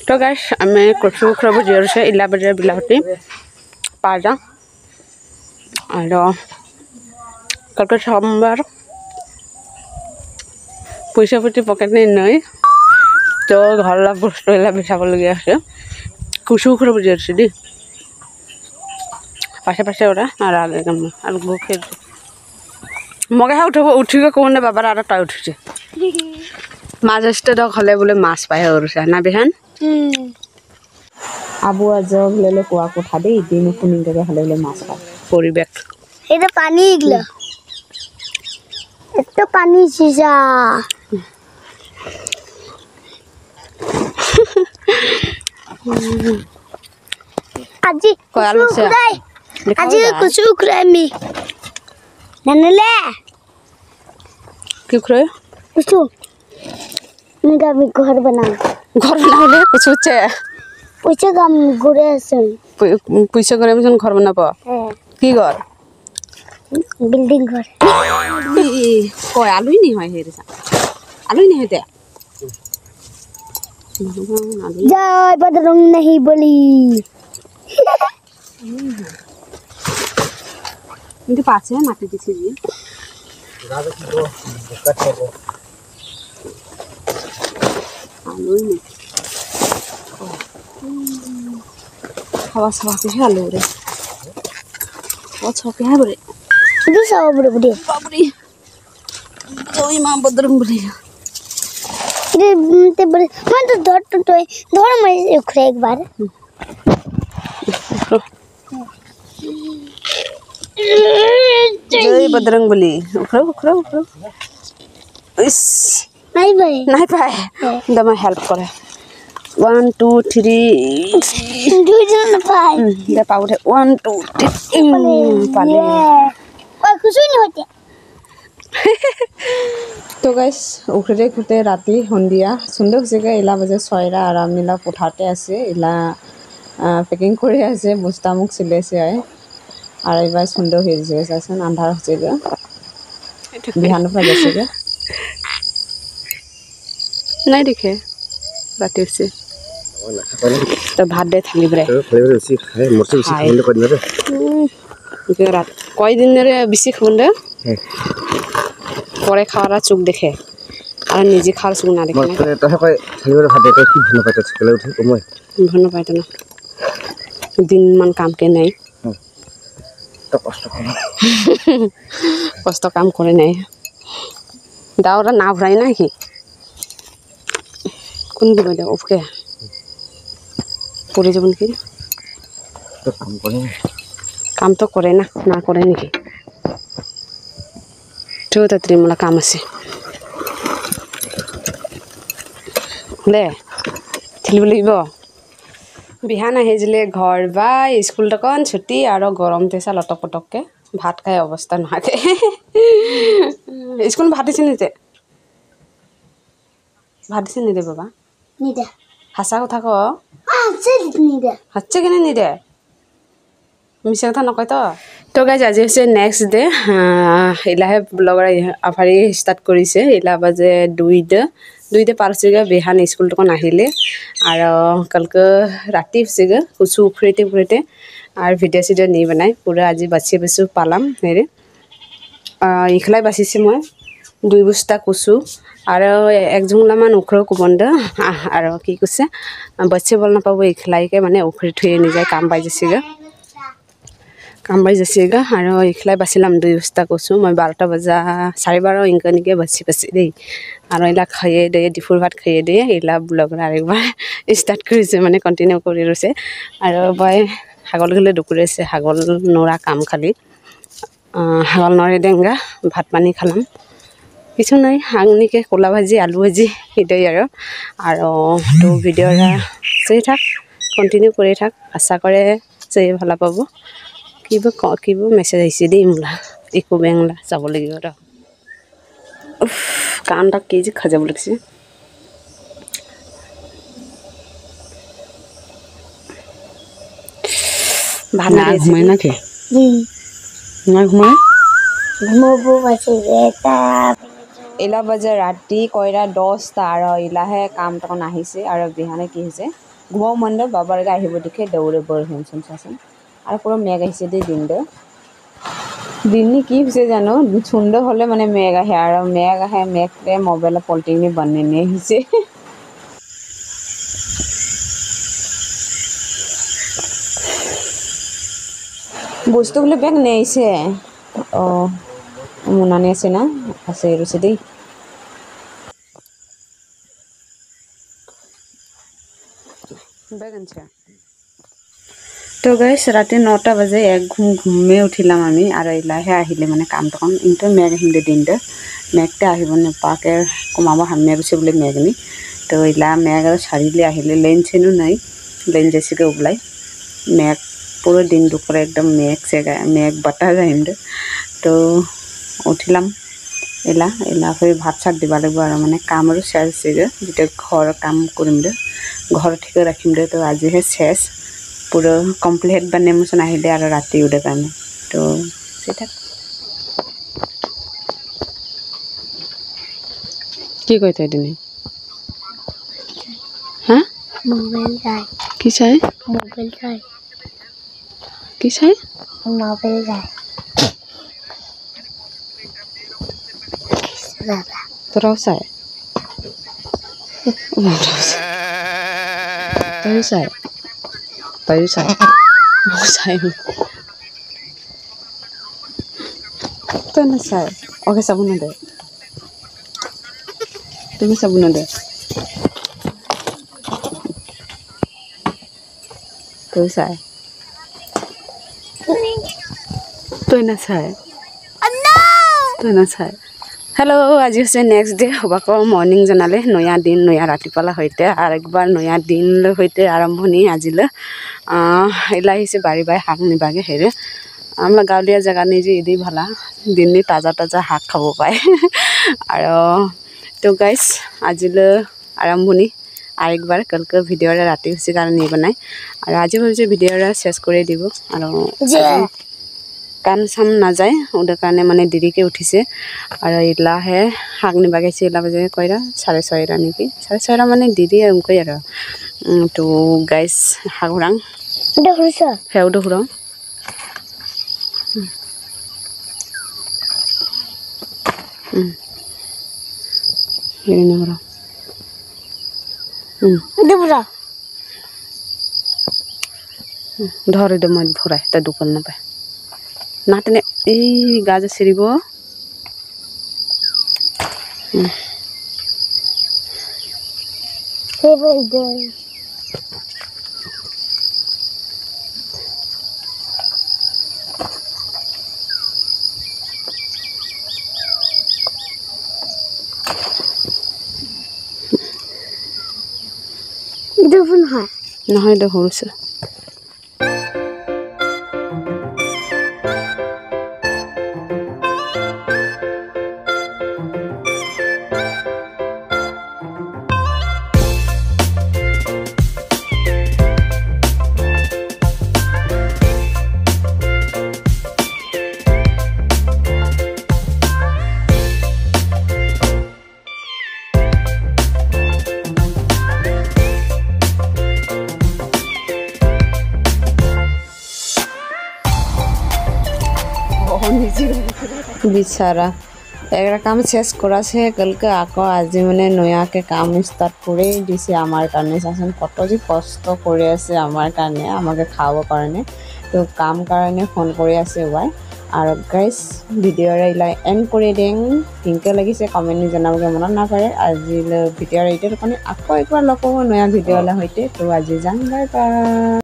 तो गाइस আমি কচু খৰব জিৰছে ইলা বজাৰ বিলাহটি পাজা আৰু কলকাতা সোমবাৰ পয়সা পাতি পকেট নাই তো ঘৰলা বস্তু এলা বেচাব লগিয়া আছে কচু খৰব জিৰছে দি পাশে পাশে ওরা আর আগে আর বুকে মগে উঠিকে কোনে বাবার আর তাই উঠিছে মাছ আসতে তো হলে বলে মাছ পাই হরছে না বিহান আবু আজব লেলে কোয়া কোঠা দেই দিন কুনি থেকে হলে বলে মাছ পায় পরিবেশ এটা পানি ইগলা একটু পানি সিজা আজি কয়াল আছে আজি কুছু ক্রাইমি নানলে কি করে কুছু আমি ঘর বানাও ঘর বানালে কিছু হচ্ছে পয়সা কাম ঘুরে আসেন পয়সা করে আমি ঘর বানাবো হ্যাঁ কি ঘর বিল্ডিং ঘর কয় আলুই নি হয় হেরে আলুই নি হেতে জয় বদরং नहीं বলি কিন্তু পাছে মাটি দিছি জি আলুই নি খাওয়া খাওয়া কিছু আলু রে ও ছকে হ্যাঁ বলে দু সব বড় বড় বাবরি ওই মা বদরং বলি রে তে বড় मैं तो धर मैं उखरे एक बार जय बजरंग बली उखरो उखरो उखरो इस नहीं भाई नहीं पाए दमा हेल्प करे 1 2 3 दू जन पाए दे पाउडे 1 2 3 पाले और कुछ नहीं होते তো গাইস উখরে খুতে রাতি সন্ধিয়া সুন্দর জেগা ইলা বাজে 6টা আর আমিলা পঠাতে আছে ইলা প্যাকিং করে আছে বস্তা মুখ সিলেছে আর এবার সুন্দর হয়ে গেছে আছেন আন্ধার হচ্ছে গা বিহানো পা গেছে গা नहीं दिखे रात से तो भात दे थाली बरे रात कई दिन रे बेसि खुंदे পরে খাওয়ারা চোখ দেখে আর নিজে খাওয়ার চোখ না দেখে মানে তহে কয় খালিবরে ভাত দেতে কি ভালো পাইতে সকালে উঠে কময় ভালো পাইতো না দিন মান কাম কে নাই তো কষ্ট করে কষ্ট কাম করে নাই দাওরা না ভরাই না কি কোন দিব দে ওকে পড়ে যাবেন কি তো কাম করে কাম তো করে না না করে নাকি তো ত্রিমলা কাম আছে ले थिल লাগিব বিহান আহিলে ঘৰ বা স্কুল তকন ছুটি আৰু গৰম তেছা লটক পটককে ভাত খাই অৱস্থা নহাকে স্কুল ভাত দিছে নিতে বাবা নিদে হাসা কথা ক আছে নিদে হচ্ছে কেনে নিদে মিছা কথা নকয় তো গাইজ আজি হৈছে নেক্সট ডে ইলাহে ব্লগাৰ আফাৰি ষ্টাৰ্ট কৰিছে ইলা বাজে দুইটা পাৰছিগে বিহান স্কুল তকন আহিলে আৰু কালকে ৰাতি হৈছেগে কুচু উখৰিতে আৰু ভিডিঅ' নি বনাই পুৰা আজি বাছি পালাম হেৰি ইখলাই বাচিছে মই 2 বস্তা কুচু আৰু এক জুংলামান উখৰ কুবন্দ আৰু কি কৈছে বাচ্চা বল নাপাব ইখলাইকে মানে উখৰি থৈ নিজাই কাম পাই যাছেগা আৰু ইখলাই বাচিলাম 2 বস্তা কুচু মই 12টা বজা 12:30 ইনকনিকে বাছি দেই আৰু ইলা খাইয়ে দে ডিফুৰ ভাত খাইয়ে দে ইলা ব্লগৰ আৰেকবাৰ ষ্টাৰ্ট কৰিছে মানে কন্টিনিউ কৰি ৰছে আৰু বাই হাগল গলে দুকুৰেছে হাগল নৰা কাম খালি হাগল নৰে ডেঙ্গা ভাত পানী খালাম কিছু নাই হাংনিকে কোলা ভাজি আলু ভাজি ইদই আৰু তো ভিডিঅ'ৰা চাই থাক কন্টিনিউ কৰি থাক আশা কৰে চাই ভাল পাব কিবা মেছেজ আহিছে দেই মোলা ইকো বেংলা যাব লাগিব ৰ কানটা কেজি খাজাব লাগিছে ভাল লাগে ঘুমাই নাকি না ঘুমাই ঘুমাবো আছে এটা এলা বাজে ৰাতি কয়ৰা 10টা আৰু ইলাহে কাম তকন আহিছে আৰু বিহানে কি হৈছে ঘুমাব মন দে বাবাৰকে আহিব দেখে দৌৰে বৰ হেনচোন চাচোন আৰু পুৰা মেঘ আহিছে দেই দিননি কি হৈছে জানো সুন্দৰ হ'লে মানে মেঘ আহে আৰু মেঘ আহে মেঘে মোবাইলত পলিটিংনি বানিয়ে আহিছে বস্তুগুলো বেগ নিয়েছে ও মোনা নিয়েছে না আছে রয়েছে দেই বেগ আনছে তো গাইছ ৰাতি 9টা বাজে এক ঘুমে উঠিলাম আমি আৰু ইলাহে আহিলে মানে কামটো কম কিন্তু মেঘ আহিলে দিনটো মেঘটা আহিব নাপাকে কমাব হামিয়া গৈছে বোলে মেঘনি তো ইলা মেঘ আৰু চাৰিলে আহিলে লেন চেনো নাই লেন জেচিকে ওলাই মেঘ পুরো দিন দুপুরে একদম মেঘ বতাহ যায় তো উঠিলাম এলা হয়ে ভাত চাত দিব লাগব আর মানে কাম আর শেষ হয়েছে যেটা ঘর কাম করম দে ঘর ঠিক রাখিম দে তো আজিহে শেষ পুরো কমপ্লিট বানে মোচন আহিলে আর রাতে উঠে কারণে তো সেটা কি কই তাই দিনে হ্যাঁ মোবাইল চাই কি চাই মোবাইল চাই কি চাই মোবাইল চাই দাদা তোরাও চাই তইও চাই তই নাচাই ওকে চাব নেদে তুমি চাব নেদে তই চাই তই নাচাই হেল্ল' আজি হৈছে নেক্সট ডে সবাকৰ মৰ্ণিং জনালে নয়া দিন নয়া ৰাতিপুৱালা সৈতে আৰু একবাৰ নয়া দিনলৈ সৈতে আৰম্ভণি আজিলৈ এলা আহিছে বাৰী শাক নিবাগে হেৰে আমাৰ গাঁৱলীয়া জেগা নিজে ইদি ভালা দিননি তাজা শাক খাব পায় আৰু তো গাইছ আজিলৈ আৰম্ভণি আৰু একবাৰ কালকে ভিডিঅ'ৰে ৰাতি হৈছে কাৰণে বনাই আৰু আজি ভাবিছোঁ ভিডিঅ'ৰে শেষ কৰি দিব আৰু কাম চাম নাযায় ওদেৰ কাৰণে মানে দেৰিকৈ উঠিছে আৰু ইলাহে শাক নিবা গৈছে ইলা বাজে কইৰা 6:30 নেকি 6:30 মানে দেৰি এনেকৈ আৰু তো গাইছ শাকৰাং সেউটো ঘূৰাওঁ হেৰি নঘূৰাওঁ ধৰ দে মই ভৰাই তই দোকান নাপায় না তেনে এই গাজ চিৰিব নহয় দে সৰুছে বিচাৰা একটা কাম শেষ করাছে কালকে আকৌ আজি মানে নয়াকে কাম স্টার্ট করে দিছে আমার কারণে চাচোন কত যে কষ্ট করে আছে আমার কারণে আমাকে খাওয়ার কারণে তো কাম কারণে ফোন করে আছে ওয়াই আর গাইস ভিডিওর ইলা এন্ড করে দেন কিনকে লাগিছে কমেন্ট জানাবগে মনত না করে আজি ভিডিওর এইটার কারণে আকৌ একবার লগ পাব নয়া ভিডিওলা হইতে তো আজি যাম বাই বাই।